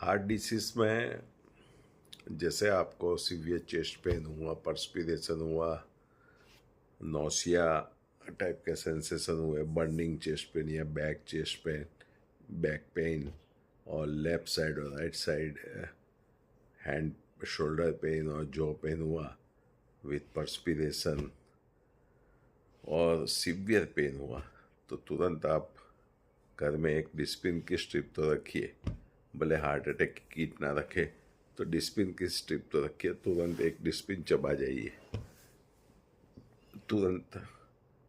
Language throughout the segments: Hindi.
हार्ट डिसीज में जैसे आपको सीवियर चेस्ट पेन हुआ, पर्स्पिरेशन हुआ, नौसिया टाइप के सेंसेशन हुए, बर्निंग चेस्ट पेन या back chest pain, back pain, और लेफ्ट साइड और right side hand shoulder pain और जॉ पेन हुआ विथ पर्स्पिरेशन और सीवियर पेन हुआ, तो तुरंत आप घर में एक डिस्पिन की स्ट्रिप तो रखिए। भले हार्ट अटैक की किट ना रखे तो डिस्पिन की स्ट्रिप तो रखिए। तुरंत एक डिस्पिन चबा जाइए, तुरंत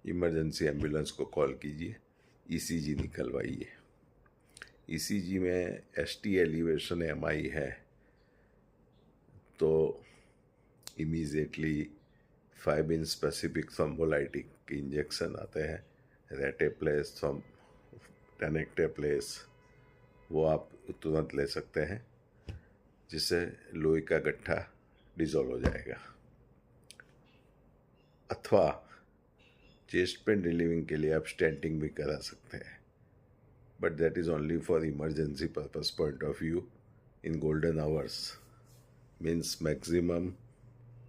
इमरजेंसी एम्बुलेंस को कॉल कीजिए, ईसीजी निकलवाइए। ईसीजी में एसटी एलिवेशन एमआई है तो इमीजिएटली 5 इन स्पेसिफिक थ्रोम्बोलाइटिक के इंजेक्शन आते हैं, रेटेप्लेस, टेनेक्टेप्लेस, वो आप तुरंत ले सकते हैं, जिससे लोही का गट्ठा डिजोल्व हो जाएगा। अथवा चेस्ट पेन रिलीविंग के लिए आप स्टेंटिंग भी करा सकते हैं, but that is only for emergency purpose point of view in golden hours, means maximum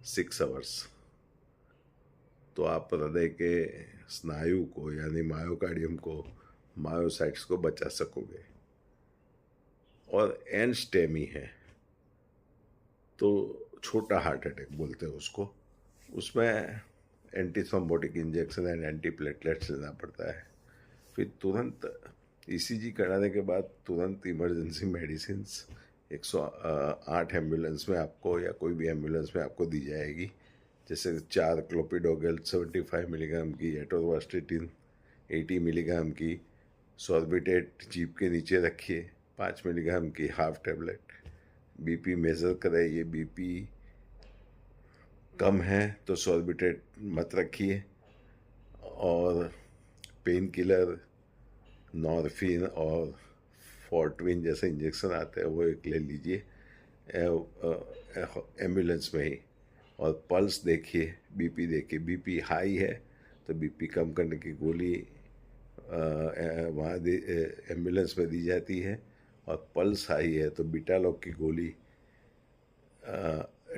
6 hours. तो आप हृदय के स्नायु को यानी मायोकार्डियम को, मायोसाइट्स को बचा सकोगे। और एन स्टेमी है तो छोटा हार्ट अटैक बोलते हैं उसको, उसमें anti thrombotic injection and anti platelets लेना पड़ता है। फिर तुरंत ईसीजी कराने के बाद तुरंत इमरजेंसी मेडिसिन 108 एम्बुलेंस में आपको या कोई भी एम्बुलेंस में आपको दी जाएगी। जैसे 4 क्लोपिडोगल 75 मिलीग्राम की, एटोवास्टिटिन 80 मिलीग्राम की, सॉर्बिटेट जीभ के नीचे रखिए 5 मिलीग्राम की हाफ टेबलेट। बीपी मेज़र कराइए, बीपी कम है तो सॉर्बिटेट मत रखिए, और पेन किलर नॉर्फिन और फोर्टविन जैसे इंजेक्शन आते हैं वो एक ले लीजिए एम्बुलेंस में ही। और पल्स देखिए, बीपी देखिए, बीपी हाई है तो बीपी कम करने की गोली वहाँ एम्बुलेंस में दी जाती है, और पल्स हाई है तो बीटालॉक की गोली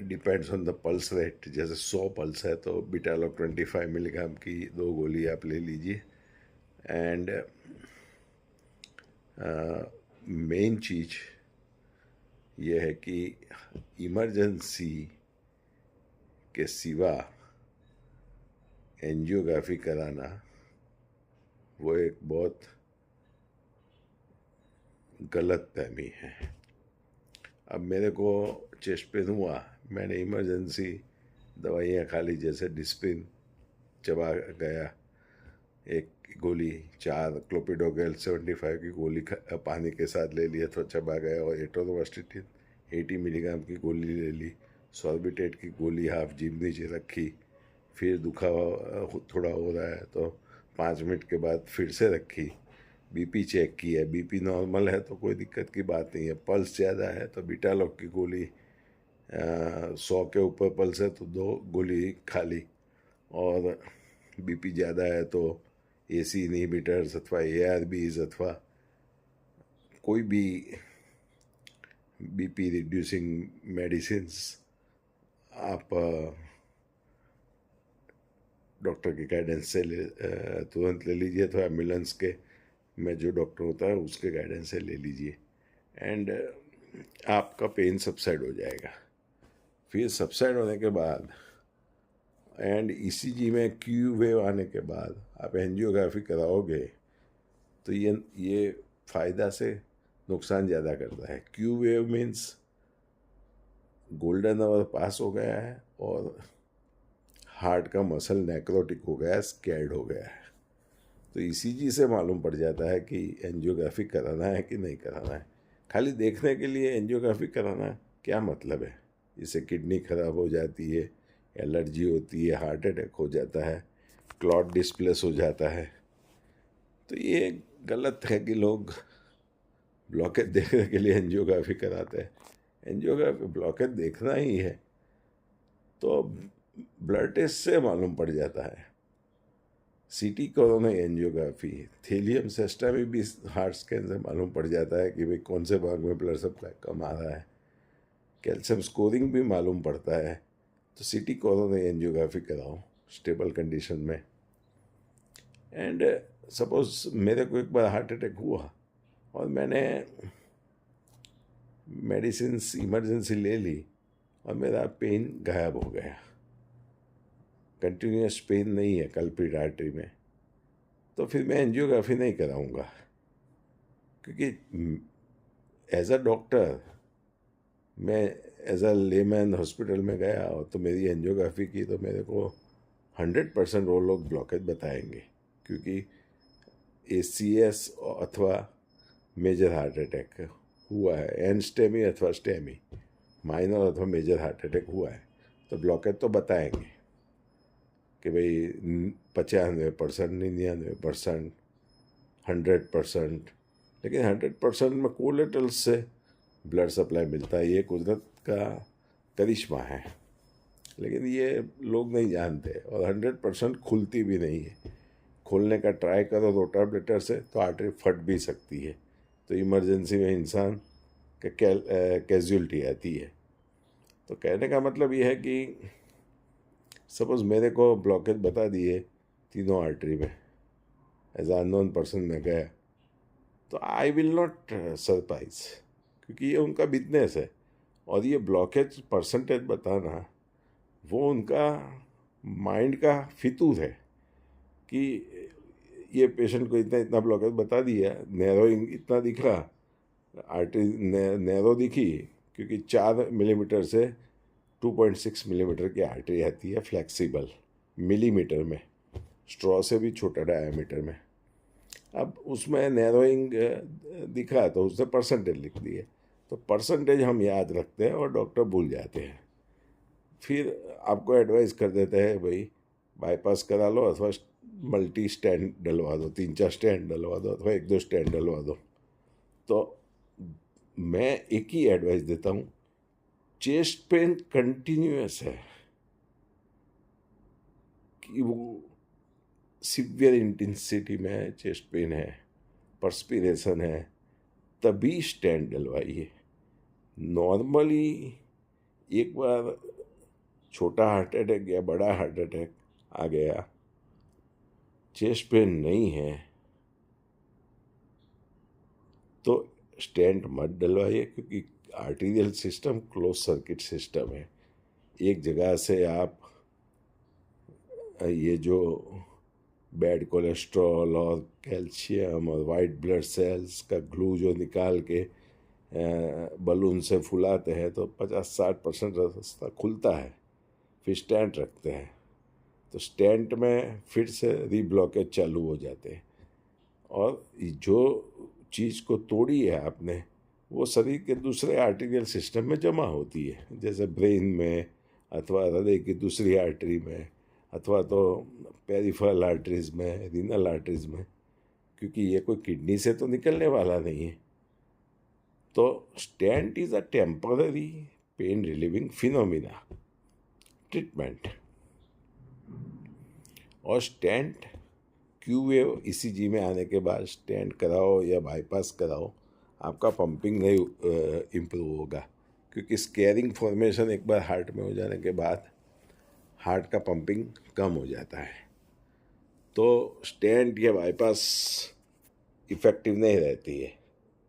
depends on the pulse rate. जैसे 100 पल्स है तो बीटालॉक 25 मिलीग्राम की 2 गोली आप ले लीजिए। एंड मेन चीज़ ये है कि इमरजेंसी के सिवा एंजियोग्राफी कराना वो एक बहुत गलत फहमी है। अब मेरे को चेस्ट पेन हुआ, मैंने इमरजेंसी दवाइयाँ खा ली, जैसे डिस्पिन चबा गया, एक गोली, 4 क्लोपिडोगल 75 की गोली पानी के साथ ले लिया तो चबा गया, और एटोवास्टिटिन 80 मिलीग्राम की गोली ले ली, सॉर्बिटेट की गोली हाफ जीभ नीचे रखी, फिर दुखा थोड़ा हो रहा है तो 5 मिनट के बाद फिर से रखी, बीपी चेक किया, बीपी नॉर्मल है तो कोई दिक्कत की बात नहीं है, पल्स ज़्यादा है तो बीटालॉक की गोली 100 के ऊपर पल्स है तो 2 गोली खा ली, और बीपी ज़्यादा है तो एसी इनहिबिटर्स अथवा एआरबीज अथवा कोई भी बीपी रिड्यूसिंग मेडिसिन्स आप डॉक्टर की गाइडेंस से तुरंत ले लीजिए, तो एम्बुलेंस के में जो डॉक्टर होता है उसके गाइडेंस से ले लीजिए, एंड आपका पेन सबसाइड हो जाएगा। फिर सबसाइड होने के बाद एंड ईसीजी में क्यू वेव आने के बाद आप एंजियोग्राफी कराओगे तो ये फ़ायदा से नुकसान ज़्यादा करता है। Q wave means golden hour pass हो गया है और हार्ट का मसल नेक्रोटिक हो गया है, स्कैर्ड हो गया है, तो ईसीजी से मालूम पड़ जाता है कि एंजियोग्राफी कराना है कि नहीं कराना है। खाली देखने के लिए एंजियोग्राफी कराना क्या मतलब है? इससे किडनी खराब हो जाती है, एलर्जी होती है, हार्ट अटैक हो जाता है, क्लॉट डिस्प्लेस हो जाता है। तो ये गलत है कि लोग ब्लॉकेज देखने के लिए एंजियोग्राफी कराते हैं। एंजियोग्राफी ब्लॉकेज देखना ही है तो ब्लड टेस्ट से मालूम पड़ जाता है। सीटी कोरोनरी एंजियोग्राफी, थेलियम सिस्टम भी हार्ट स्कैन से मालूम पड़ जाता है कि भाई कौन से भाग में ब्लड सप्लाई कम आ रहा है। कैल्शियम स्कोरिंग भी मालूम पड़ता है। तो सीटी कोरोनरी एंजियोग्राफी कराओ स्टेबल कंडीशन में। एंड सपोज मेरे को एक बार हार्ट अटैक हुआ और मैंने मेडिसिन इमरजेंसी ले ली और मेरा पेन गायब हो गया, कंटिन्यूस पेन नहीं है कल्पिट आर्टरी में, तो फिर मैं एंजियोग्राफी नहीं कराऊंगा। क्योंकि एज अ डॉक्टर मैं एज अ लेमैन हॉस्पिटल में गया और तो मेरी एंजियोग्राफी की तो मेरे को 100% वो लोग ब्लॉकेज बताएंगे, क्योंकि ACS अथवा मेजर हार्ट अटैक हुआ है, एन स्टेमी अथवा स्टेमी, माइनर अथवा मेजर हार्ट अटैक हुआ है, तो ब्लॉकेज तो बताएंगे कि भाई 95%, 99%, 100%, लेकिन 100% में कोलेटरल से ब्लड सप्लाई मिलता है। ये कुदरत का करिश्मा है, लेकिन ये लोग नहीं जानते। और 100% खुलती भी नहीं है। खोलने का ट्राई करो रोटावेटर से तो आर्टरी फट भी सकती है, तो इमरजेंसी में इंसान का कैजुअलिटी आती है। तो कहने का मतलब ये है कि सपोज मेरे को ब्लॉकेज बता दिए तीनों आर्टरी में, एज अननोन पर्सन में गया, तो आई विल नॉट सरप्राइज, क्योंकि ये उनका बिजनेस है। और ये ब्लॉकेज परसेंटेज बताना वो उनका माइंड का फितूर है कि ये पेशेंट को इतना इतना ब्लॉकेज बता दिया, नैरोइंग इतना दिख रहा, आर्टरी नैरो दिखी, क्योंकि 4 मिलीमीटर से 2.6 मिलीमीटर की आर्टरी आती है फ्लेक्सिबल, मिलीमीटर में, स्ट्रॉ से भी छोटा डायमीटर में। अब उसमें नैरोइंग दिखा तो उसने परसेंटेज लिख दिए, तो परसेंटेज हम याद रखते हैं और डॉक्टर भूल जाते हैं। फिर आपको एडवाइस कर देते हैं भाई बाईपास करा लो अथवा मल्टी स्टैंड डलवा दो, 3-4 स्टैंड डलवा दो अथवा 1-2 स्टैंड डलवा दो। तो मैं एक ही एडवाइस देता हूँ, चेस्ट पेन कंटिन्यूअस है कि वो सिवियर इंटेंसिटी में चेस्ट पेन है, पर्सपिरेशन है, तभी स्टैंड डलवाइए। नॉर्मली एक बार छोटा हार्ट अटैक या बड़ा हार्ट अटैक आ गया, चेस्ट पेन नहीं है, तो स्टेंट मत डलवाइए, क्योंकि arterial system close circuit system है। एक जगह से आप ये जो बैड कोलेस्ट्रॉल और कैल्शियम और वाइट ब्लड सेल्स का ग्लू जो निकाल के बलून से फुलाते हैं, तो 50-60% रास्ता खुलता है, फिर स्टेंट रखते हैं, तो स्टेंट में फिर से रीब्लॉकेज चालू हो जाते हैं। और जो चीज़ को तोड़ी है आपने, वो शरीर के दूसरे आर्टीरियल सिस्टम में जमा होती है, जैसे ब्रेन में अथवा हृदय की दूसरी आर्टरी में अथवा तो पेरिफेरल आर्टरीज में, रीनल आर्टरीज में, क्योंकि ये कोई किडनी से तो निकलने वाला नहीं है। तो stent is a temporary pain relieving phenomena treatment. और स्टेंट क्यूवेव ECG में आने के बाद स्टेंट कराओ या बाईपास कराओ, आपका पंपिंग नहीं इम्प्रूव होगा, क्योंकि स्केरिंग फॉर्मेशन एक बार हार्ट में हो जाने के बाद हार्ट का पंपिंग कम हो जाता है। तो स्टेंट या बाईपास इफ़ेक्टिव नहीं रहती है।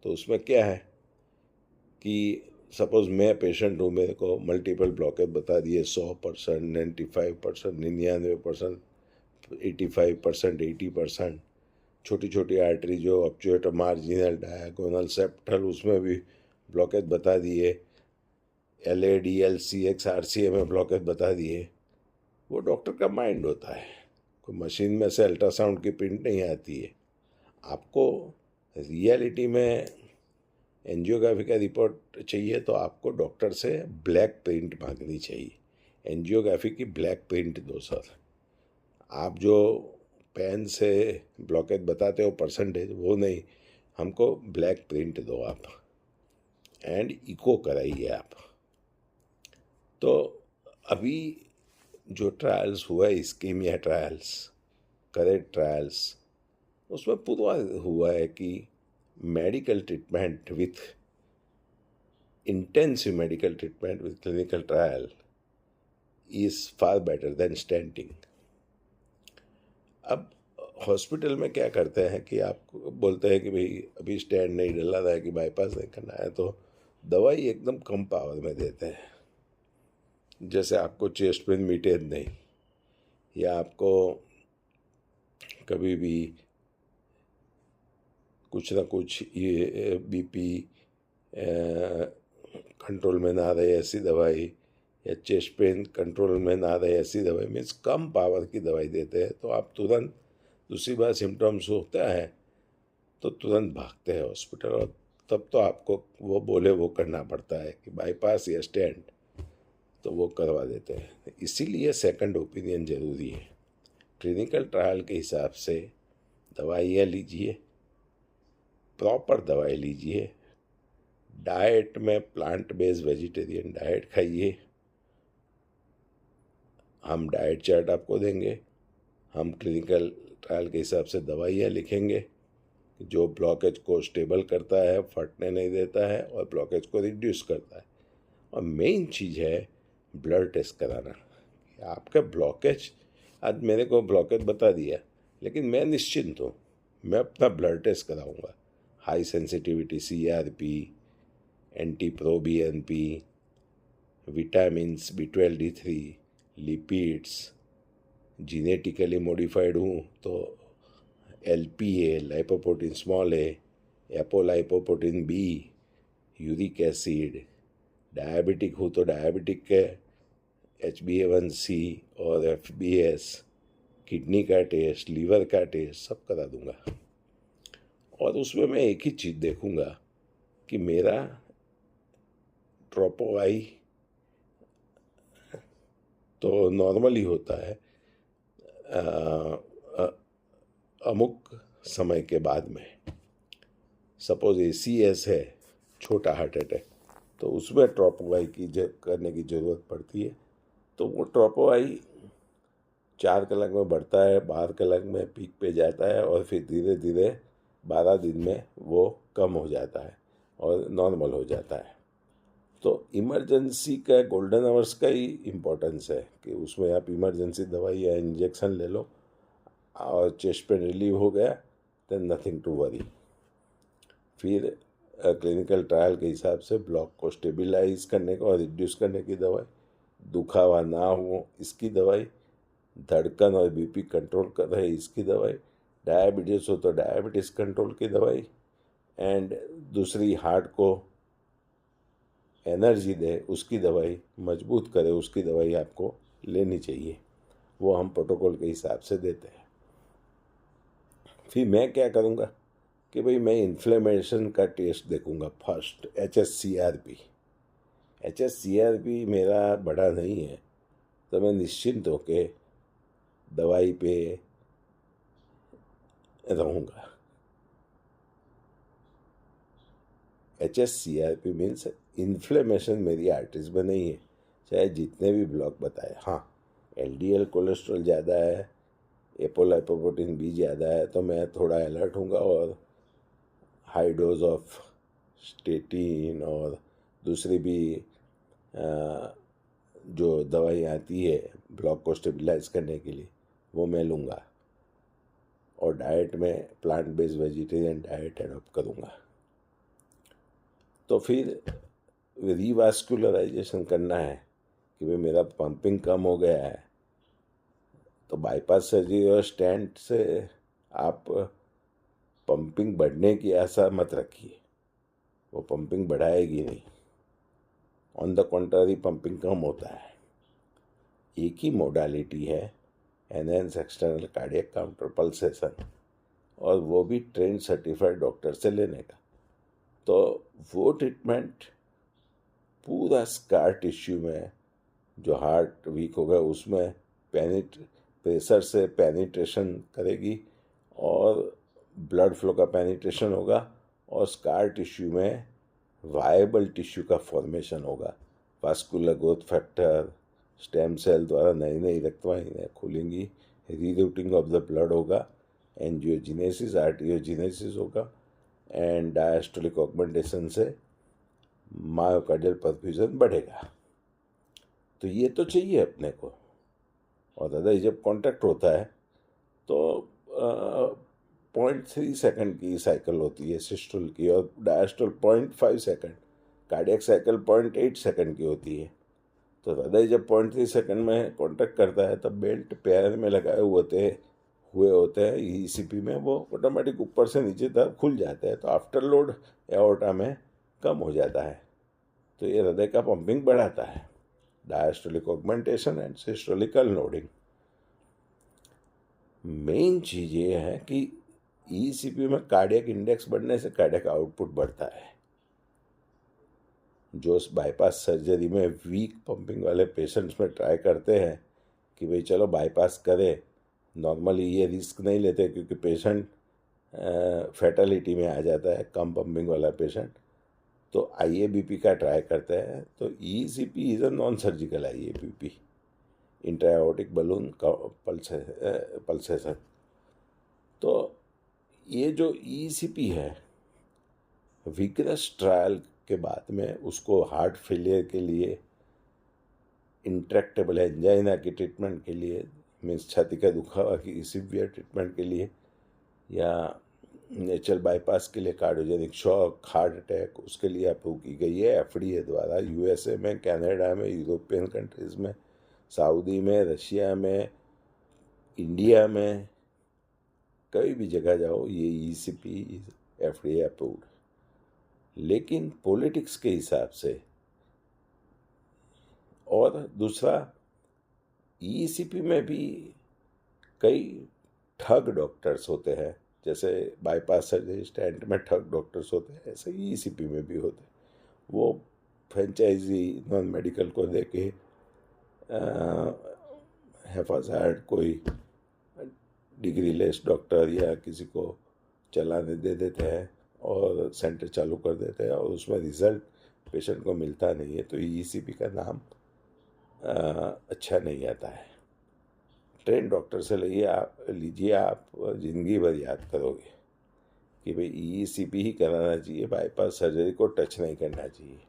तो उसमें क्या है कि सपोज़ मैं पेशेंट हूँ, मेरे को मल्टीपल ब्लॉकेज बता दिए 100%, 95%, 99%, 85%, 80%, छोटी छोटी आर्टरी जो ऑब्चुएटर, मार्जिनल, डायगोनल, सेप्टल, उसमें भी ब्लॉकेज बता दिए, LAD, LCX, RCA में ब्लॉकेज बता दिए। वो डॉक्टर का माइंड होता है, कोई मशीन में से अल्ट्रासाउंड की प्रिंट नहीं आती है। आपको रियलिटी में एंजियोग्राफी का रिपोर्ट चाहिए तो आपको डॉक्टर से ब्लैक प्रिंट मांगनी चाहिए, एंजियोग्राफी की ब्लैक प्रिंट दो सर। आप जो पेन से ब्लॉकेज बताते हो परसेंटेज, वो नहीं, हमको ब्लैक प्रिंट दो आप, एंड इको कराइए आप। तो अभी जो ट्रायल्स हुआ है, इस्कीमिया ट्रायल्स, करे ट्रायल्स, उसमें पूरा हुआ है कि medical treatment with intensive medical treatment with clinical trial is far better than stenting. अब हॉस्पिटल में क्या करते हैं कि आपको बोलते हैं कि भाई अभी स्टैंड नहीं डला रहा है कि बाईपास नहीं करना है, तो दवाई एकदम कम पावर में देते हैं। जैसे आपको चेस्ट पेन मिटे नहीं, या आपको कभी भी कुछ ना कुछ ये बीपी कंट्रोल में ना रहे ऐसी दवाई, या चेस्ट पेन कंट्रोल में ना रहे ऐसी दवाई, मीन्स कम पावर की दवाई देते हैं, तो आप तुरंत दूसरी बार सिम्टम्स होता है तो तुरंत भागते हैं हॉस्पिटल, और तब तो आपको वो बोले वो करना पड़ता है कि बाईपास या स्टेंट, तो वो करवा देते हैं। इसीलिए सेकंड ओपिनियन ज़रूरी है। क्लिनिकल ट्रायल के हिसाब से दवाइयाँ लीजिए, प्रॉपर दवाई लीजिए, डाइट में प्लांट बेस्ड वेजिटेरियन डाइट खाइए। हम डाइट चार्ट आपको देंगे, हम क्लिनिकल ट्रायल के हिसाब से दवाइयाँ लिखेंगे जो ब्लॉकेज को स्टेबल करता है, फटने नहीं देता है और ब्लॉकेज को रिड्यूस करता है। और मेन चीज़ है ब्लड टेस्ट कराना। आपका ब्लॉकेज, आज मेरे को ब्लॉकेज बता दिया, लेकिन मैं निश्चिंत हूँ, मैं अपना ब्लड टेस्ट कराऊंगा। High sensitivity CRP, NT-proBNP, vitamins B12 D3, lipids, genetically modified हूँ तो LPA, lipoprotein small a, apolipoprotein B, uric acid, diabetic हूँ तो डायबिटिक के HbA1c और FBS, किडनी का टेस्ट, लीवर का टेस्ट सब करा दूंगा। और उसमें मैं एक ही चीज़ देखूंगा कि मेरा ट्रोपोआई तो नॉर्मल ही होता है अमुक समय के बाद में। सपोज ACS है, छोटा हार्ट अटैक, तो उसमें ट्रोपोआई की करने की ज़रूरत पड़ती है। तो वो ट्रोपोआई 4 कलाक में बढ़ता है, 12 कलाक में पीक पे जाता है, और फिर धीरे धीरे 12 दिन में वो कम हो जाता है और नॉर्मल हो जाता है। तो इमरजेंसी का गोल्डन आवर्स का ही इम्पोर्टेंस है कि उसमें आप इमरजेंसी दवाई या इंजेक्शन ले लो और चेस्ट पेन रिलीव हो गया, देन नथिंग टू वरी। फिर क्लिनिकल ट्रायल के हिसाब से ब्लॉक को स्टेबलाइज करने का और रिड्यूस करने की दवाई, दुखावा ना हो इसकी दवाई, धड़कन और BP कंट्रोल कर रहे इसकी दवाई, डायबिटीज़ हो तो डायबिटीज़ कंट्रोल की दवाई, एंड दूसरी हार्ट को एनर्जी दे उसकी दवाई, मजबूत करे उसकी दवाई आपको लेनी चाहिए। वो हम प्रोटोकॉल के हिसाब से देते हैं। फिर मैं क्या करूँगा कि भाई मैं इन्फ्लेमेशन का टेस्ट देखूँगा फर्स्ट, HSCRP मेरा बड़ा नहीं है, तो मैं निश्चिंत होके दवाई पे रहूँगा। HSCRP मीन्स इन्फ्लेमेशन मेरी आर्टरीज में नहीं है, चाहे जितने भी ब्लॉक बताए। हाँ, LDL कोलेस्ट्रॉल ज़्यादा है, एपोलाइपोप्रोटीन B ज़्यादा है, तो मैं थोड़ा अलर्ट हूँगा और हाई डोज ऑफ स्टेटिन और दूसरी भी जो दवाई आती है ब्लॉक को स्टेबलाइज करने के लिए, वो मैं लूँगा। और डाइट में plant based vegetarian diet adopt करूँगा। तो फिर रिवास्कुलराइजेशन करना है कि भाई मेरा पंपिंग कम हो गया है, तो बाईपास सर्जरी और स्टेंट से आप पंपिंग बढ़ने की आशा मत रखिए, वो पंपिंग बढ़ाएगी नहीं, ऑन द कॉन्ट्ररी पंपिंग कम होता है। एक ही मोडालिटी है enhance external cardiac counter pulsation, और वो भी ट्रेंड सर्टिफाइड डॉक्टर से लेने का। तो वो ट्रीटमेंट पूरा स्कार टिश्यू में जो हार्ट वीक होगा उसमें प्रेशर से पेनिट्रेशन करेगी और ब्लड फ्लो का पेनिट्रेशन होगा, और स्कार टिश्यू में वायबल टिश्यू का फॉर्मेशन होगा। Vascular growth factor, stem cell द्वारा नई नई रक्तवाहिनियाँ खुलेंगी, रीरूटिंग ऑफ द ब्लड होगा, एंजियोजेनेसिस, आर्टियोजेनेसिस होगा, एंड डायस्टोलिक ऑगमेंटेशन से मायोकार्डियल परफ्यूजन बढ़ेगा। तो ये तो चाहिए अपने को। और दादा जब कॉन्टैक्ट होता है तो 0.3 सेकंड की साइकिल होती है सिस्टोल की, और diastole 0.5 second, cardiac cycle 0.8 second की होती है। तो हृदय जब 0.3 सेकंड में कॉन्टैक्ट करता है तब बेल्ट पैर में लगाए हुए होते हैं ईसीपी में, वो ऑटोमेटिक ऊपर से नीचे तक खुल जाते हैं, तो आफ्टर लोड एओर्टा में कम हो जाता है। तो ये हृदय का पंपिंग बढ़ाता है। Diastolic augmentation and systolic unloading. Main चीज़ ये है कि ईसीपी में कार्डियक इंडेक्स बढ़ने से कार्डियक आउटपुट बढ़ता है। जो उस बाईपास सर्जरी में वीक पंपिंग वाले पेशेंट्स में ट्राई करते हैं कि भाई चलो बाईपास करें, नॉर्मली ये रिस्क नहीं लेते क्योंकि पेशेंट फैटलिटी में आ जाता है, कम पंपिंग वाला पेशेंट, तो आईएबीपी का ट्राई करते हैं। तो ECP is a non surgical IABP, intraaortic balloon pulsation. तो ये जो ईसीपी है, विग्रस ट्रायल के बाद में उसको हार्ट फेलियर के लिए, इंट्रैक्टेबल एंजाइना की ट्रीटमेंट के लिए, मीन्स छाती का दुखावा की सीवियर ट्रीटमेंट के लिए, या नेचुरल बाईपास के लिए, कार्डियोजेनिक शॉक, हार्ट अटैक, उसके लिए अप्रूव की गई है एफडीए द्वारा। यूएसए में, कनाडा में, यूरोपियन कंट्रीज़ में, सऊदी में, रशिया में, इंडिया में, कई भी जगह जाओ ये ईसीपी एफडीए अप्रूव्ड। लेकिन पॉलिटिक्स के हिसाब से, और दूसरा ईसीपी में भी कई ठग डॉक्टर्स होते हैं, जैसे बाईपास सर्जरी स्टेंट में ठग डॉक्टर्स होते हैं, ऐसे ही ईसीपी में भी होते हैं। वो फ्रेंचाइजी नॉन मेडिकल को दे के हेफाजत कोई डिग्री लेस डॉक्टर या किसी को चलाने दे देते हैं और सेंटर चालू कर देते हैं, और उसमें रिज़ल्ट पेशेंट को मिलता नहीं है, तो ईसीपी का नाम अच्छा नहीं आता है। ट्रेन डॉक्टर से लीजिए, आप ज़िंदगी भर याद करोगे कि भाई ईसीपी ही कराना चाहिए, बाईपास सर्जरी को टच नहीं करना चाहिए।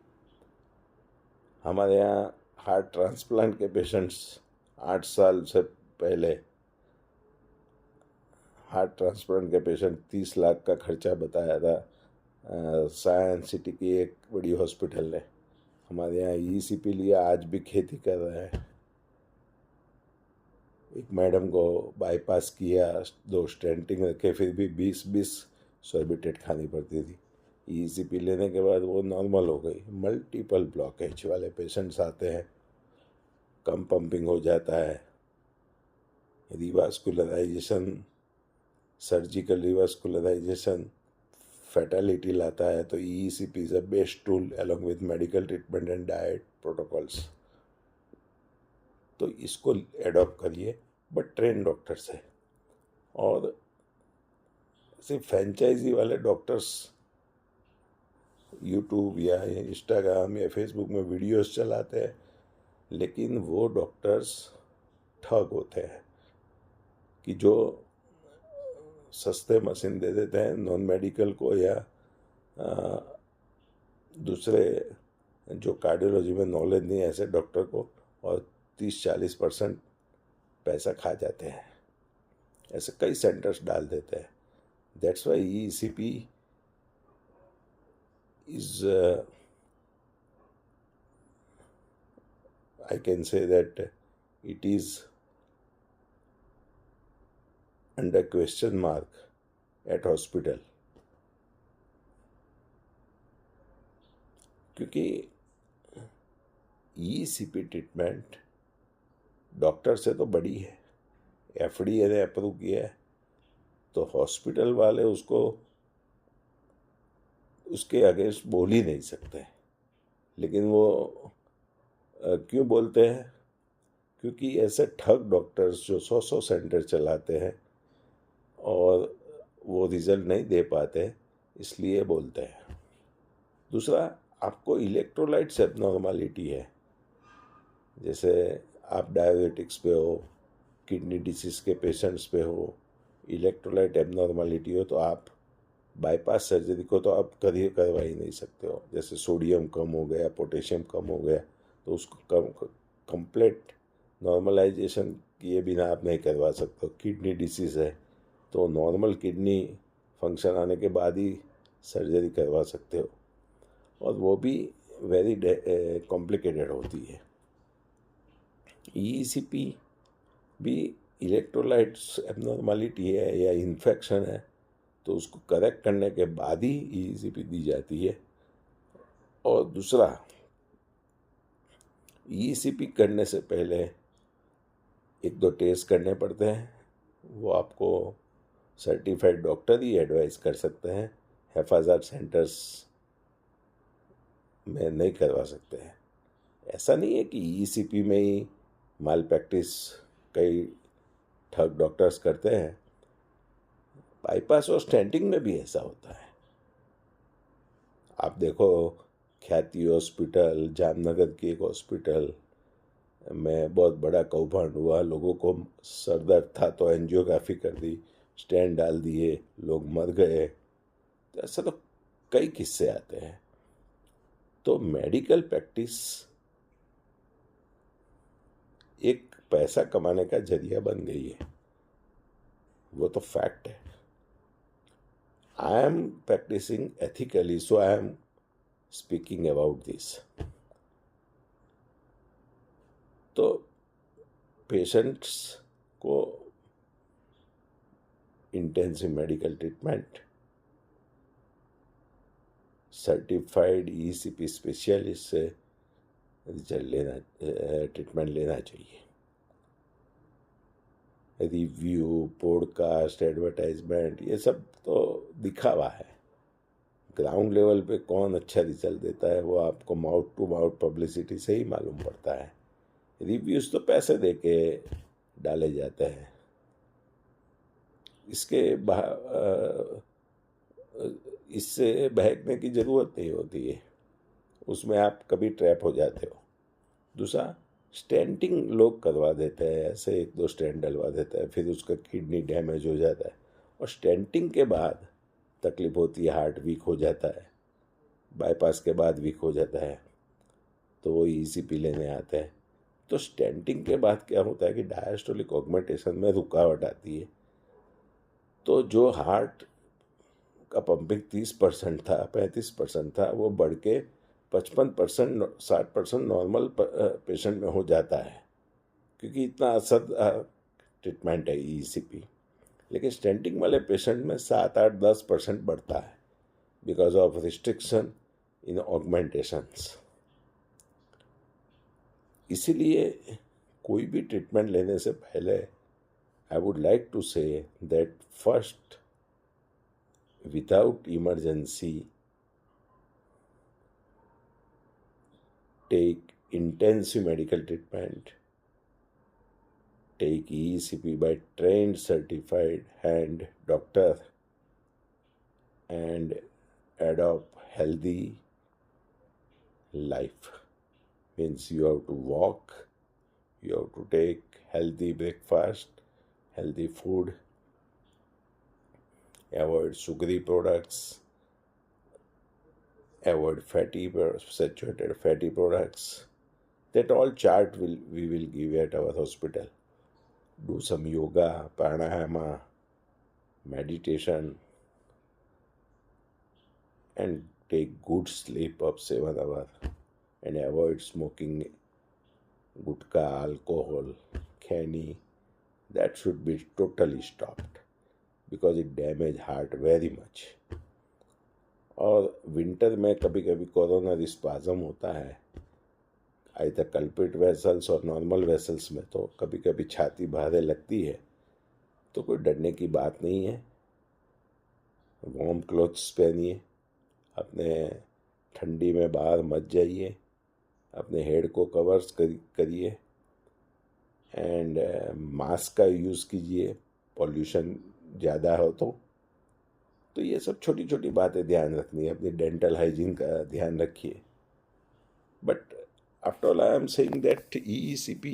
हमारे यहाँ हार्ट ट्रांसप्लांट के पेशेंट्स 8 साल से पहले हार्ट ट्रांसप्लांट के पेशेंट 30 लाख का खर्चा बताया था साइंस सिटी की एक बड़ी हॉस्पिटल ने। हमारे यहाँ ईसीपी लिया, आज भी खेती कर रहे हैं। एक मैडम को बाईपास किया, 2 स्टेंटिंग रखे, फिर भी 20-20 सॉर्बिटेट खानी पड़ती थी। ईसीपी लेने के बाद वो नॉर्मल हो गई। मल्टीपल ब्लॉकेज वाले पेशेंट्स आते हैं, कम पंपिंग हो जाता है, रिवास्कुलराइजेशन, सर्जिकल रिवास्कुलराइजेशन फैटेलिटी लाता है। तो ECP is a best tool along with medical treatment and diet protocols. तो इसको एडॉप्ट करिए, बट ट्रेन डॉक्टर से। और सिर्फ फ्रेंचाइजी वाले डॉक्टर्स यूट्यूब या इंस्टाग्राम या फेसबुक में वीडियोस चलाते हैं, लेकिन वो डॉक्टर्स ठग होते हैं कि जो सस्ते मशीन दे देते हैं नॉन मेडिकल को या दूसरे जो कार्डियोलॉजी में नॉलेज नहीं है ऐसे डॉक्टर को, और 30-40% पैसा खा जाते हैं। ऐसे कई सेंटर्स डाल देते हैं। That's why ECP is I can say that it is under question mark at hospital, क्योंकि ईसीपी ट्रीटमेंट डॉक्टर से तो बड़ी है, एफडीए ने अप्रूव किया है, तो हॉस्पिटल वाले उसके अगेंस्ट बोल ही नहीं सकते। लेकिन वो क्यों बोलते हैं? क्योंकि ऐसे ठग डॉक्टर्स जो 100 सेंटर चलाते हैं और वो रिज़ल्ट नहीं दे पाते, इसलिए बोलते हैं। दूसरा, आपको इलेक्ट्रोलाइट्स एबनॉर्मलिटी है, जैसे आप डायबिटिक्स पे हो, किडनी डिसीज़ के पेशेंट्स पे हो, इलेक्ट्रोलाइट एबनॉर्मलिटी हो, तो आप बाईपास सर्जरी को तो आप कभी करवा ही नहीं सकते हो। जैसे सोडियम कम हो गया, पोटेशियम कम हो गया, तो उसको कंप्लीट नॉर्मलाइजेशन किए बिना आप नहीं करवा सकते हो। किडनी डिसीज़ है तो नॉर्मल किडनी फंक्शन आने के बाद ही सर्जरी करवा सकते हो, और वो भी वेरी कॉम्प्लिकेटेड होती है। ईईसीपी भी इलेक्ट्रोलाइट्स एबनॉर्मलिटी है या इन्फेक्शन है तो उसको करेक्ट करने के बाद ही ईईसीपी दी जाती है। और दूसरा, ईईसीपी करने से पहले एक दो टेस्ट करने पड़ते हैं, वो आपको सर्टिफाइड डॉक्टर ही एडवाइस कर सकते हैं, हेफाजत सेंटर्स में नहीं करवा सकते हैं। ऐसा नहीं है कि ईईसीपी में ही माल प्रैक्टिस कई ठग डॉक्टर्स करते हैं, बाईपास और स्टेंटिंग में भी ऐसा होता है। आप देखो, ख्याति हॉस्पिटल, जामनगर की एक हॉस्पिटल में बहुत बड़ा कौभांड हुआ। लोगों को सर दर्द था तो एंजियोग्राफी कर दी, स्टेंट डाल दिए, लोग मर गए। तो ऐसा तो कई किस्से आते हैं। तो मेडिकल प्रैक्टिस एक पैसा कमाने का जरिया बन गई है, वो तो फैक्ट है। I am practising ethically, so I am speaking about this. तो पेशेंट्स को intensive medical treatment certified ECP specialist से ट्रीटमेंट लेना चाहिए। रिव्यू, पॉडकास्ट, एडवर्टाइजमेंट, ये सब तो दिखावा है। ग्राउंड लेवल पे कौन अच्छा रिजल्ट देता है वो आपको माउथ टू माउथ पब्लिसिटी से ही मालूम पड़ता है। रिव्यूज़ तो पैसे दे के डाले जाते हैं, इससे बहकने की ज़रूरत नहीं होती है, उसमें आप कभी ट्रैप हो जाते हो। दूसरा, स्टेंटिंग लोग करवा देते हैं, ऐसे एक दो स्टेंट डलवा देते हैं, फिर उसका किडनी डैमेज हो जाता है, और स्टेंटिंग के बाद तकलीफ होती है, हार्ट वीक हो जाता है, बाईपास के बाद वीक हो जाता है, तो वो ईसीपी लेने आते हैं। तो स्टेंटिंग के बाद क्या होता है कि डायस्टोलिक ऑगमेंटेशन में रुकावट आती है, तो जो हार्ट का पंपिंग 30% था, 35% था, वो बढ़ के 55%, 60% नॉर्मल पेशेंट में हो जाता है, क्योंकि इतना असर ट्रीटमेंट है ईसीपी। लेकिन स्टेंटिंग वाले पेशेंट में 7, 8, 10% बढ़ता है because of restriction in augmentations. इसीलिए कोई भी ट्रीटमेंट लेने से पहले I would like to say that first, without emergency, take intensive medical treatment, take ECP by trained certified hand doctor, and adopt healthy life. Means you have to walk, you have to take healthy breakfast, healthy food, avoid sugary products, avoid saturated fatty products. That all chart we will give at our hospital. Do some yoga, pranayama, meditation, and take good sleep of 7 hours, and avoid smoking gutka, alcohol, khani. That should be totally stopped because it damages heart very much. और विंटर में कभी कभी कोरोनरी स्पाज्म होता है, आइदर कल्पिट वेसल्स और नॉर्मल वेसल्स में, तो कभी कभी छाती भारे लगती है, तो कोई डरने की बात नहीं है। वार्म क्लोथ्स पहनिए, अपने ठंडी में बाहर मत जाइए, अपने हेड को कवर्स करिए, एंड मास्क का यूज़ कीजिए, पॉल्यूशन ज़्यादा हो तो ये सब छोटी छोटी बातें ध्यान रखनी है। अपनी डेंटल हाइजीन का ध्यान रखिए। But after all I am saying that EECP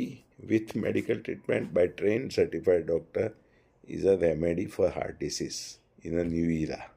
with medical treatment by trained certified doctor is a remedy for heart disease in a new era.